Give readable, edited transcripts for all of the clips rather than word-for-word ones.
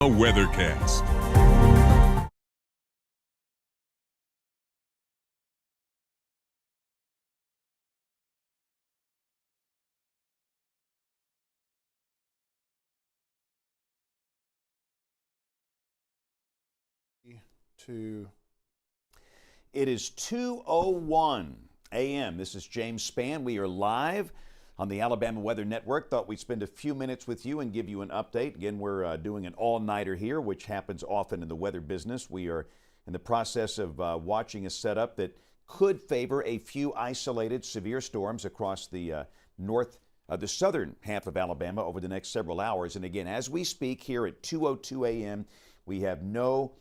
A weathercast. It is 2:01 a.m. This is James Spann. We are live on the Alabama Weather Network. Thought we'd spend a few minutes with you and give you an update. Again, we're doing an all-nighter here, which happens often in the weather business. We are in the process of watching a setup that could favor a few isolated severe storms across the the southern half of Alabama over the next several hours. And again, as we speak here at 2:02 a.m., we have no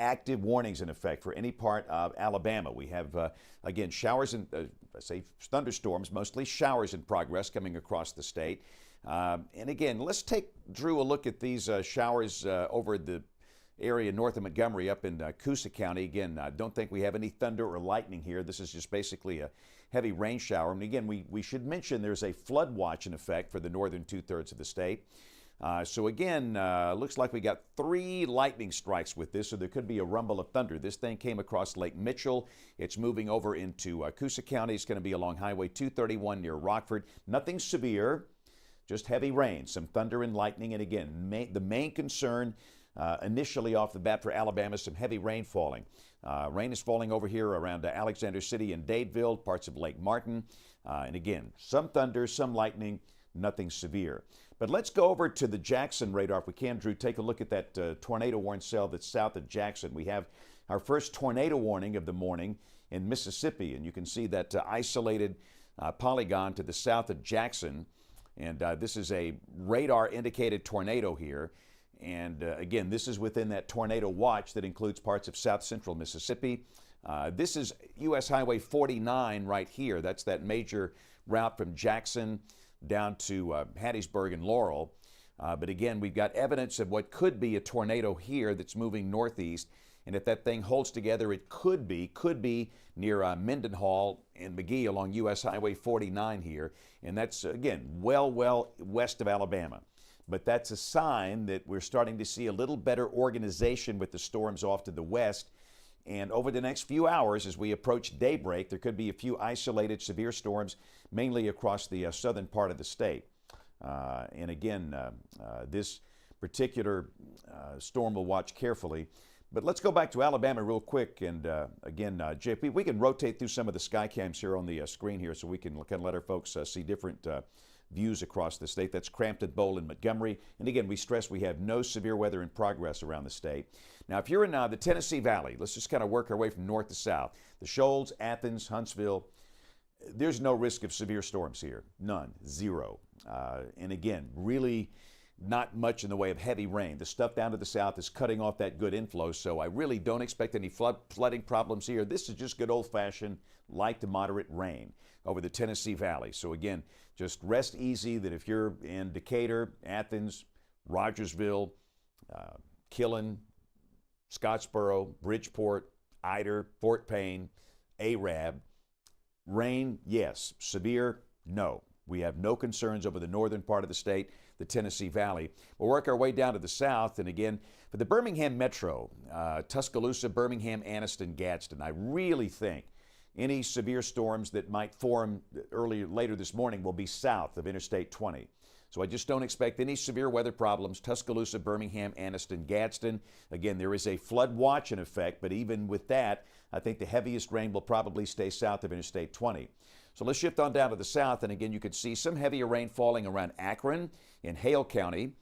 active warnings in effect for any part of Alabama. We have, again, showers and, I say thunderstorms, mostly showers in progress coming across the state. And again, let's take, Drew, a look at these showers over the area north of Montgomery up in Coosa County. Again, I don't think we have any thunder or lightning here. This is just basically a heavy rain shower. And again, we should mention there's a flood watch in effect for the northern two-thirds of the state. So again, looks like we got 3 lightning strikes with this, so there could be a rumble of thunder. This thing came across Lake Mitchell. It's moving over into Coosa County. It's going to be along Highway 231 near Rockford. Nothing severe, just heavy rain, some thunder and lightning. And again, the main concern initially off the bat for Alabama is some heavy rain falling. Rain is falling over here around Alexander City and Dadeville, parts of Lake Martin. And again, some thunder, some lightning, nothing severe. But let's go over to the Jackson radar if we can, Drew. Take a look at that tornado warning cell that's south of Jackson. We have our first tornado warning of the morning in Mississippi, and you can see that isolated polygon to the south of Jackson. And this is a radar-indicated tornado here. And again, this is within that tornado watch that includes parts of south central Mississippi. This is U.S. Highway 49 right here. That's that major route from Jackson down to Hattiesburg and Laurel. But again, we've got evidence of what could be a tornado here that's moving northeast. And if that thing holds together, it could be near Mendenhall and McGee along U.S. Highway 49 here. And that's, again, well west of Alabama. But that's a sign that we're starting to see a little better organization with the storms off to the west. And over the next few hours, as we approach daybreak, there could be a few isolated severe storms, mainly across the southern part of the state. And again, this particular storm will watch carefully. But let's go back to Alabama real quick. And again, JP, we can rotate through some of the sky cams here on the screen here so we can kind of let our folks see different views across the state. That's Crampton, Bowl, and Montgomery. And again, we stress we have no severe weather in progress around the state. Now, if you're in the Tennessee Valley, let's just kind of work our way from north to south. The Shoals, Athens, Huntsville, there's no risk of severe storms here. None. Zero. And again, really not much in the way of heavy rain. The stuff down to the south is cutting off that good inflow, so I really don't expect any flooding problems here. This is just good old-fashioned light to moderate rain over the Tennessee Valley. So again, just rest easy that if you're in Decatur, Athens, Rogersville, Killen, Scottsboro, Bridgeport, Ider, Fort Payne, Arab, rain, yes. Severe, no. We have no concerns over the northern part of the state, the Tennessee Valley. We'll work our way down to the south, and again, for the Birmingham Metro, Tuscaloosa, Birmingham, Anniston, Gadsden, I really think any severe storms that might form later this morning will be south of Interstate 20. So I just don't expect any severe weather problems. Tuscaloosa, Birmingham, Anniston, Gadsden. Again, there is a flood watch in effect, but even with that, I think the heaviest rain will probably stay south of Interstate 20. So let's shift on down to the south, and again, you could see some heavier rain falling around Akron in Hale County,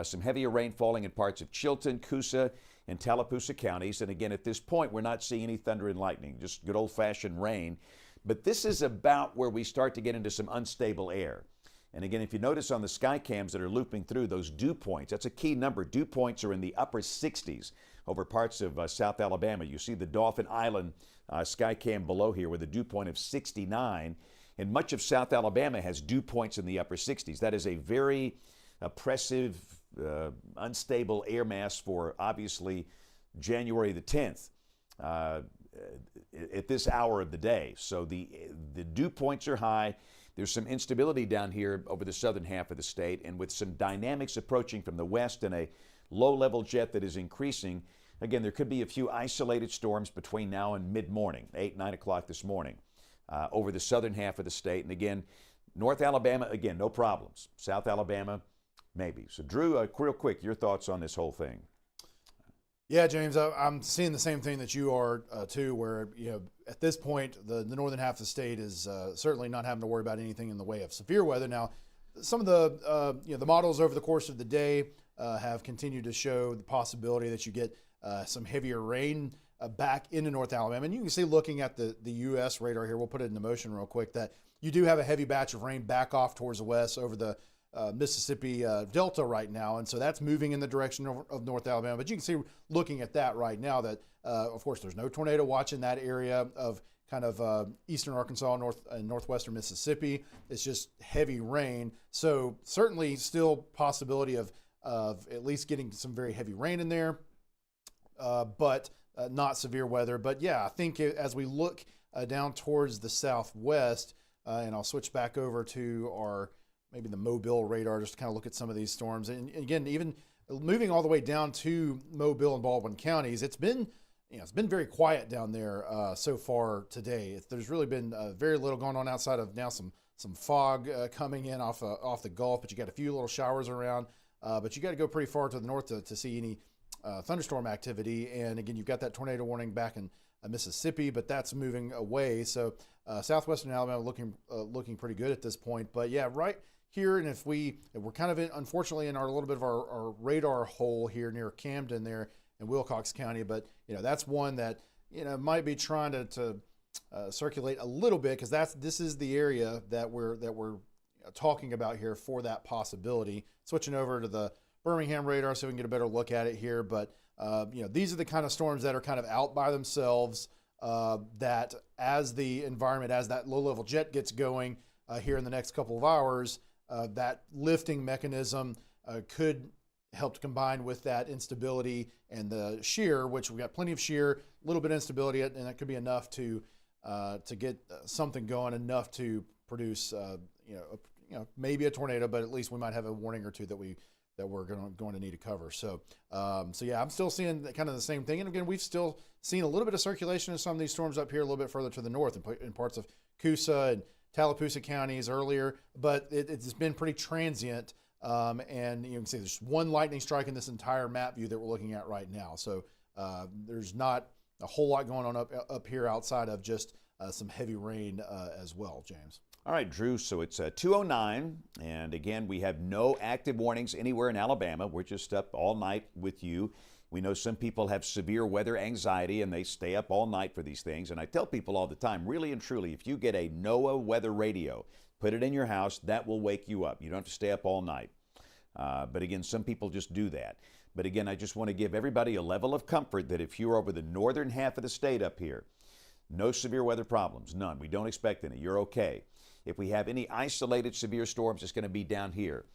some heavier rain falling in parts of Chilton, Coosa, and Tallapoosa counties. And again, at this point, we're not seeing any thunder and lightning, just good old-fashioned rain. But this is about where we start to get into some unstable air. And again, if you notice on the sky cams that are looping through, those dew points, that's a key number. Dew points are in the upper 60s over parts of South Alabama. You see the Dauphin Island sky cam below here with a dew point of 69. And much of South Alabama has dew points in the upper 60s. That is a very oppressive, unstable air mass for obviously January the 10th at this hour of the day. So the dew points are high. There's some instability down here over the southern half of the state, and with some dynamics approaching from the west and a low-level jet that is increasing. Again, there could be a few isolated storms between now and mid-morning, 8, 9 o'clock this morning, over the southern half of the state. And again, North Alabama, again, no problems. South Alabama, maybe. So, Drew, real quick, your thoughts on this whole thing? Yeah, James, I'm seeing the same thing that you are too, where at this point the northern half of the state is certainly not having to worry about anything in the way of severe weather. Now, some of the models over the course of the day have continued to show the possibility that you get some heavier rain back into North Alabama, and you can see looking at the U.S. radar here. We'll put it into motion real quick that you do have a heavy batch of rain back off towards the west over the Mississippi Delta right now, and so that's moving in the direction of North Alabama. But you can see, looking at that right now, that of course there's no tornado watch in that area of kind of eastern Arkansas, northwestern Mississippi. It's just heavy rain, so certainly still possibility of at least getting some very heavy rain in there, but not severe weather. But yeah, I think as we look down towards the southwest, and I'll switch back over to maybe the Mobile radar just to kind of look at some of these storms. And again, even moving all the way down to Mobile and Baldwin counties, it's been very quiet down there so far today. There's really been very little going on outside of now some fog coming in off the Gulf, but you got a few little showers around. But you got to go pretty far to the north to see any thunderstorm activity. And again, you've got that tornado warning back in Mississippi, but that's moving away. So southwestern Alabama looking pretty good at this point. But yeah, right here, and if we're kind of unfortunately in a little bit of our radar hole here near Camden there in Wilcox County, but that's one that might be trying to circulate a little bit, because this is the area that we're talking about here for that possibility. Switching over to the Birmingham radar so we can get a better look at it here, but these are the kind of storms that are kind of out by themselves, that as the environment, as that low-level jet gets going here in the next couple of hours, that lifting mechanism could help to combine with that instability and the shear, which we've got plenty of shear, a little bit of instability, and that could be enough to get something going, enough to produce maybe a tornado, but at least we might have a warning or two that we're going to need to cover. So yeah, I'm still seeing kind of the same thing. And again, we've still seen a little bit of circulation in some of these storms up here, a little bit further to the north in parts of Coosa and Tallapoosa counties earlier, but it's been pretty transient. And you can see there's one lightning strike in this entire map view that we're looking at right now. So there's not a whole lot going on up here outside of just some heavy rain as well, James. All right, Drew, so it's 2:09, and again, we have no active warnings anywhere in Alabama. We're just up all night with you. We know some people have severe weather anxiety, and they stay up all night for these things. And I tell people all the time, really and truly, if you get a NOAA weather radio, put it in your house, that will wake you up. You don't have to stay up all night. But again, some people just do that. But again, I just want to give everybody a level of comfort that if you're over the northern half of the state up here, no severe weather problems, none. We don't expect any. You're okay. If we have any isolated severe storms, it's going to be down here,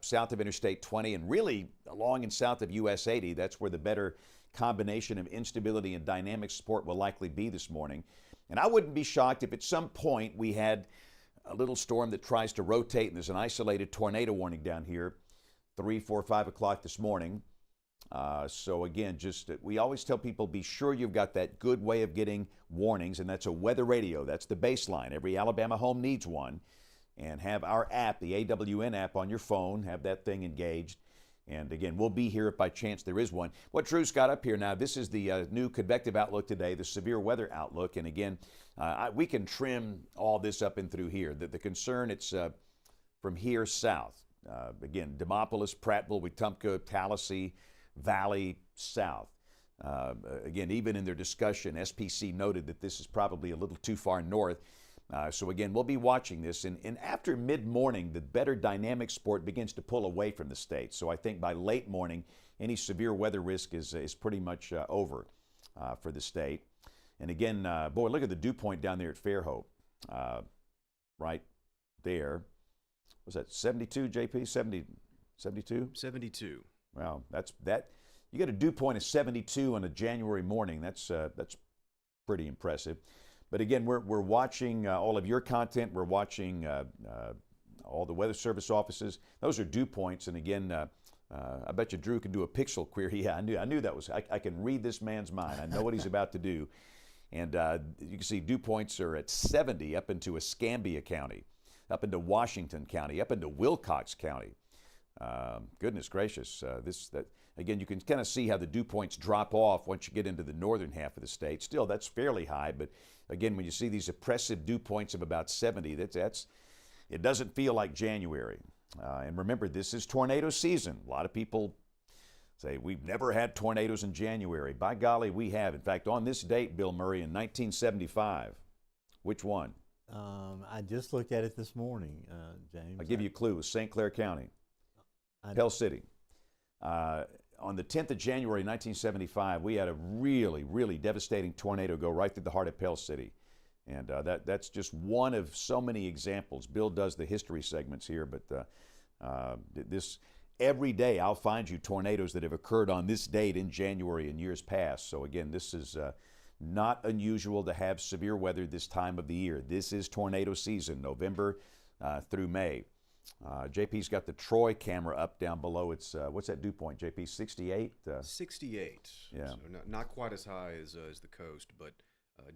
south of Interstate 20, and really along and south of US 80. That's where the better combination of instability and dynamic support will likely be this morning. And I wouldn't be shocked if at some point we had a little storm that tries to rotate, and there's an isolated tornado warning down here, 3, 4, 5 o'clock this morning. So again, we always tell people, be sure you've got that good way of getting warnings, and that's a weather radio. That's the baseline. Every Alabama home needs one. And have our app, the AWN app, on your phone. Have that thing engaged. And again, we'll be here if by chance there is one. What Drew's got up here now, this is the new Convective outlook today, the severe weather outlook. And again, we can trim all this up and through here. The concern, it's from here south. Again, Demopolis, Prattville, Wetumpka, Tallahassee, Valley, south. Again, even in their discussion, SPC noted that this is probably a little too far north. So again, we'll be watching this. And after mid-morning, the better dynamic support begins to pull away from the state. So I think by late morning, any severe weather risk is pretty much over for the state. And again, boy, look at the dew point down there at Fairhope. Right there. Was that 72, JP? 72? 72. Wow, you get a dew point of 72 on a January morning. That's pretty impressive. But again, we're watching all of your content. We're watching all the Weather Service offices. Those are dew points. And again, I bet you Drew can do a pixel query. Yeah, I knew that was. I can read this man's mind. I know what he's about to do. And you can see dew points are at 70 up into Escambia County, up into Washington County, up into Wilcox County. Goodness gracious. Again, you can kind of see how the dew points drop off once you get into the northern half of the state. Still, that's fairly high, but again, when you see these oppressive dew points of about 70, it doesn't feel like January. And remember, this is tornado season. A lot of people say, we've never had tornadoes in January. By golly, we have. In fact, on this date, Bill Murray, in 1975, which one? I just looked at it this morning, James. I'll give you a clue. It was St. Clair County, Pell City. On the 10th of January, 1975, we had a really, really devastating tornado go right through the heart of Pell City. And that's just one of so many examples. Bill does the history segments here, but every day I'll find you tornadoes that have occurred on this date in January in years past. So again, this is not unusual to have severe weather this time of the year. This is tornado season, November through May. JP's got the Troy camera up down below. It's what's that dew point, JP? 68? 68. Yeah. So not quite as high as the coast, but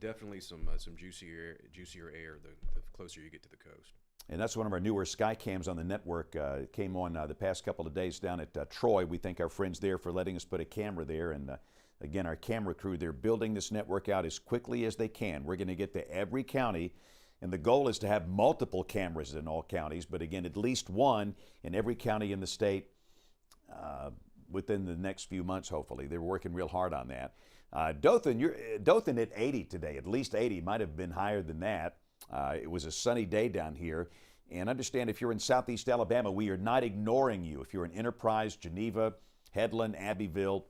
definitely some juicier air the closer you get to the coast. And that's one of our newer sky cams on the network. It came on the past couple of days down at Troy. We thank our friends there for letting us put a camera there. And again, our camera crew, they're building this network out as quickly as they can. We're going to get to every county. And the goal is to have multiple cameras in all counties, but again, at least one in every county in the state within the next few months, hopefully. They're working real hard on that. Dothan at 80 today, at least 80, might have been higher than that. It was a sunny day down here. And understand, if you're in southeast Alabama, we are not ignoring you. If you're in Enterprise, Geneva, Headland, Abbeville,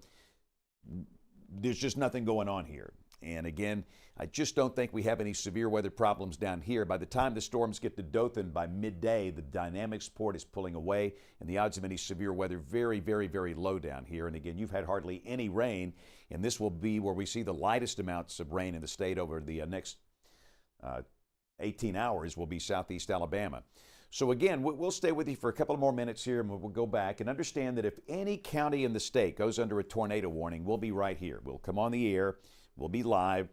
there's just nothing going on here. And again, I just don't think we have any severe weather problems down here. By the time the storms get to Dothan by midday, the dynamic support is pulling away, and the odds of any severe weather very, very, very low down here. And again, you've had hardly any rain, and this will be where we see the lightest amounts of rain in the state over the next 18 hours will be southeast Alabama. So again, we'll stay with you for a couple more minutes here, and we'll go back and understand that if any county in the state goes under a tornado warning, we'll be right here. We'll come on the air. We'll be live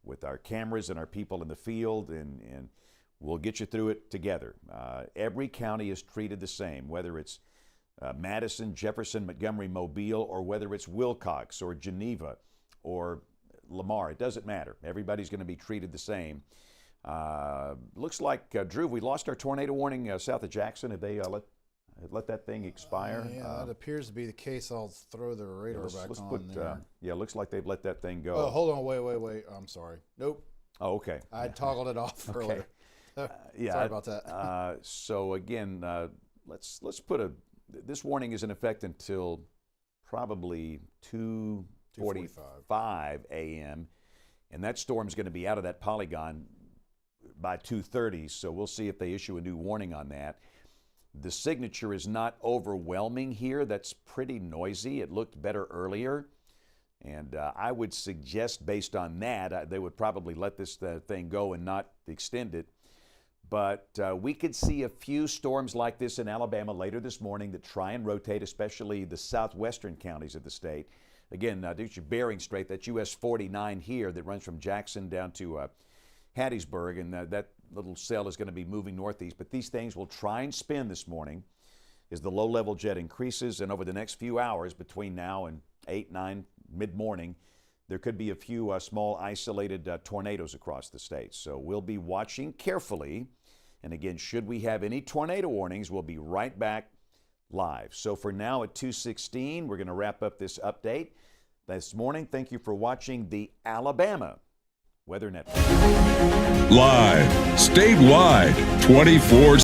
with our cameras and our people in the field, and we'll get you through it together. Every county is treated the same, whether it's Madison, Jefferson, Montgomery, Mobile, or whether it's Wilcox or Geneva or Lamar. It doesn't matter. Everybody's going to be treated the same. Looks like, Drew, we lost our tornado warning south of Jackson. Have they let that thing expire? Yeah, that appears to be the case. I'll throw the radar back on there. Yeah, looks like they've let that thing go. Oh, hold on, wait. I'm sorry. Nope. Oh, okay. I toggled it off earlier. Yeah. Sorry about that. So again, let's put this warning is in effect until probably 2:45 a.m. and that storm's going to be out of that polygon by 2:30. So we'll see if they issue a new warning on that. The signature is not overwhelming here. That's pretty noisy. It looked better earlier. And I would suggest, based on that, they would probably let this thing go and not extend it. But we could see a few storms like this in Alabama later this morning that try and rotate, especially the southwestern counties of the state. Again, there's your Bering Strait, that's US 49 here that runs from Jackson down to Hattiesburg, and that little cell is going to be moving northeast. But these things will try and spin this morning as the low-level jet increases, and over the next few hours between now and 8, 9, mid-morning, there could be a few small isolated tornadoes across the state. So we'll be watching carefully. And again, should we have any tornado warnings, we'll be right back live. So for now at 2:16, we're going to wrap up this update this morning. Thank you for watching the Alabama Weather Network. Live, statewide, 24/7.